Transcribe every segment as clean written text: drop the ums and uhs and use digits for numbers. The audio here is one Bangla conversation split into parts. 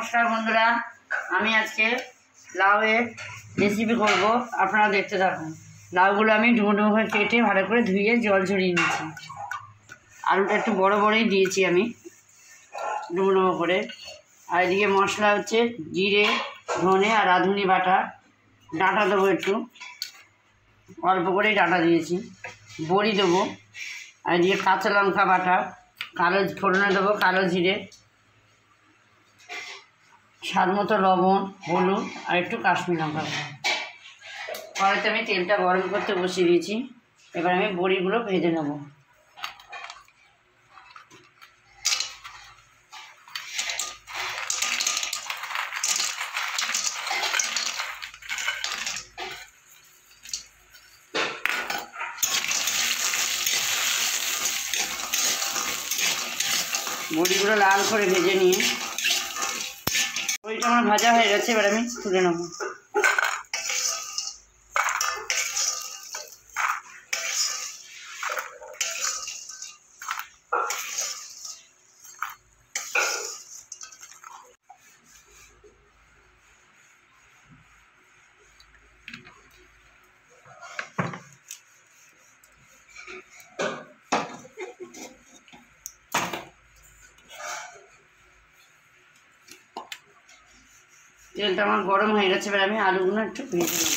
नमस्कार बंधुरा आमी आज के लाउएर रेसिपि करब। आपनारा देखते थाकुन। लाउगुलो आमी डुबो डुबो करे केटे भालो करे धुए जल झरिए निয়েছি। आलूटा एकटु बड़ बड़ई दिएছি आमी डुबो डुबो करे। আর এদিকে মশলা হচ্ছে জিরে ধনে আর রাঁধুনি বাটা, ডাঁটা দেবো একটু অল্প করেই ডাঁটা দিয়েছি, বড়ি দেবো, আর এদিকে কাঁচা লঙ্কা বাটা, কালো ফোড়নে দেবো কালো জিরে, স্বাদ মতো লবণ, হলুদ আর একটু কাশ্মীরি লঙ্কা দেবো। কড়াইতে আমি তেলটা গরম করতে বসিয়ে দিয়েছি। এবার আমি বড়িগুলো ভেজে নেব। বড়িগুলো লাল করে ভেজে নিয়ে বড়িটা আমার ভাজা হয়ে গেছে। এবার আমি তুলে নেব। তেলটা আমার গরম হয়ে গেছে। এবার আমি আলুগুলো একটু ভেজে নেব।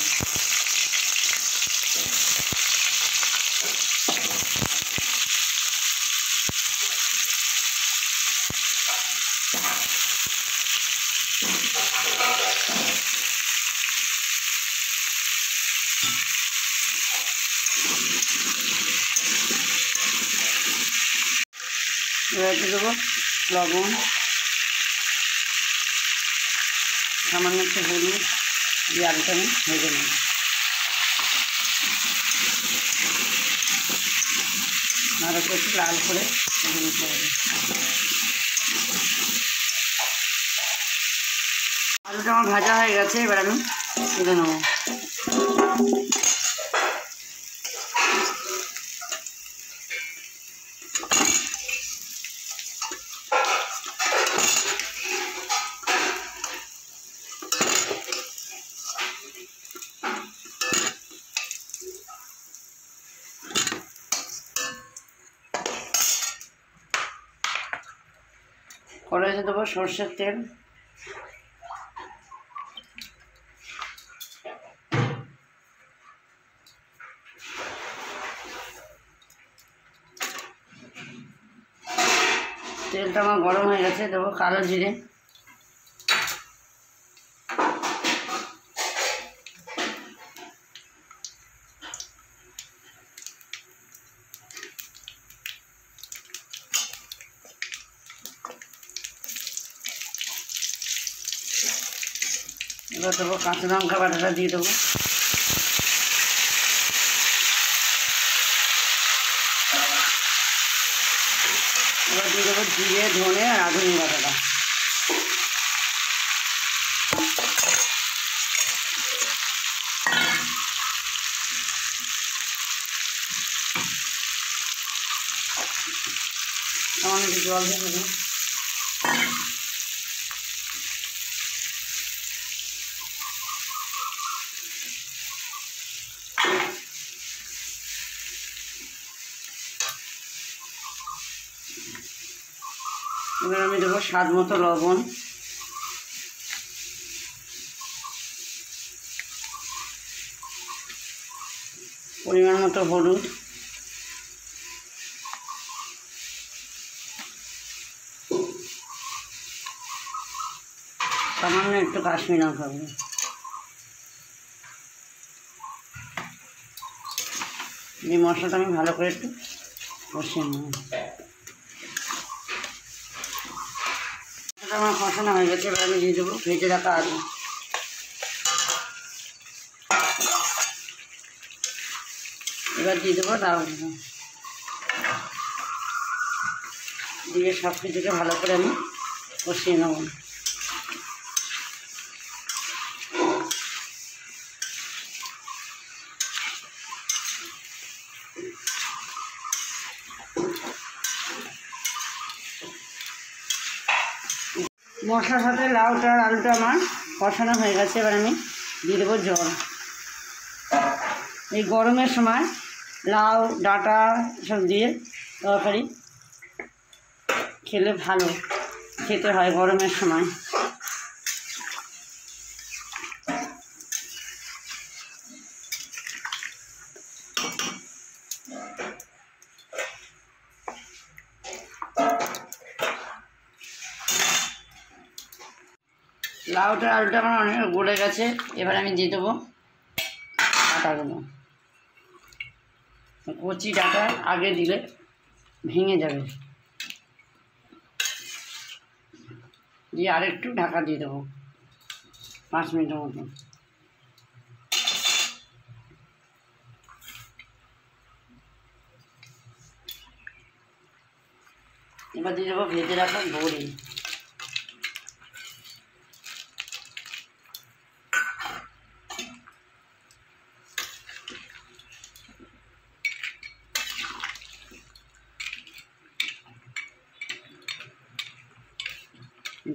এবার দেবো লবণ, সামান্য একটু হলুদ দিয়ে আলুটা আমি ভেজে নেব। আর একটু লাল করে ভেজে নিতে হবে। আলুটা আমার ভাজা হয়ে গেছে। এবার আমি তুলে নেব। কড়াইতে দেবো সর্ষের তেল, তেলটা আমার গরম হয়ে গেছে। দেবো কালো জিরে, এবার দেবো কাঁচা লঙ্কা বাটাটা দিয়ে দেবো, এবার দিয়ে দেবো জিরে ধনে আর রাঁধুনি বাটাটা। সামান্য একটু জল দিয়ে দেবো। এবার আমি দেবো স্বাদ মতো লবণ, পরিমাণ মতো হলুদ, সামান্য একটু কাশ্মীরি লঙ্কা দেবো। এই মশলাটা আমি ভালো করে একটু কষিয়ে নেব। আমার কষানো হয়ে গেছে। এবার আমি দিয়ে দেবো ভেজে রাখা আলু। এবার দিয়ে দেবো লাউ দিয়ে সব কিছুকে ভালো করে আমি কষিয়ে নেব। মশলার সাথে লাউটা আর আলুটা আমার কষানো হয়ে গেছে। এবার আমি দিয়ে দেবো জল। এই গরমের সময় লাউ ডাঁটা সব দিয়ে তরকারি খেলে ভালো খেতে হয় গরমের সময়। লাউটা আলুটা আমার অনেক গলে গেছে। এবার আমি দিয়ে দেবো ডাঁটাগুলো। কচি ডাঁটা আগে দিলে ভেঙে যাবে। দিয়ে আরেকটু ঢাকা দিয়ে দেবো 5 মিনিটের মতো। এবার দিয়ে দেবো ভেজে রাখা বড়ি।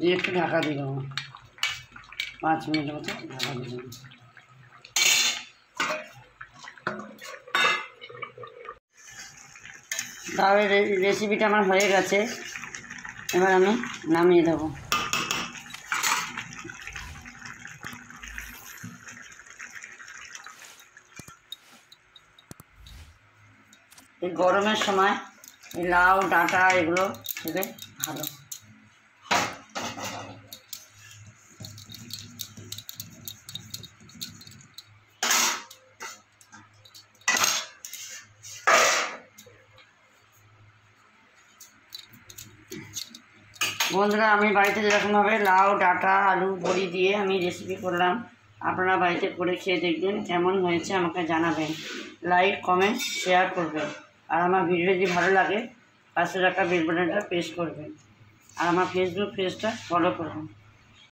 দিয়ে একটু ঢাকা দিয়ে দেবো 5 মিনিটের মতো ঢাকা দিয়ে দেবো। লাউয়ের রেসিপিটা আমার হয়ে গেছে। এবার আমি নামিয়ে দেবো। এই গরমের সময় এই লাউ ডাঁটা এগুলো খেলে ভালো। বন্ধুরা, আমি বাড়িতে যেরকমভাবে লাউ ডাঁটা আলু বড়ি দিয়ে আমি রেসিপি করলাম, আপনারা বাড়িতে করে খেয়ে দেখবেন কেমন হয়েছে আমাকে জানাবেন। লাইক কমেন্ট শেয়ার করবেন। আর আমার ভিডিও যদি ভালো লাগে পাশে রাখা বেল বাটনটা প্রেস করবেন। আর আমার ফেসবুক পেজটা ফলো করবেন।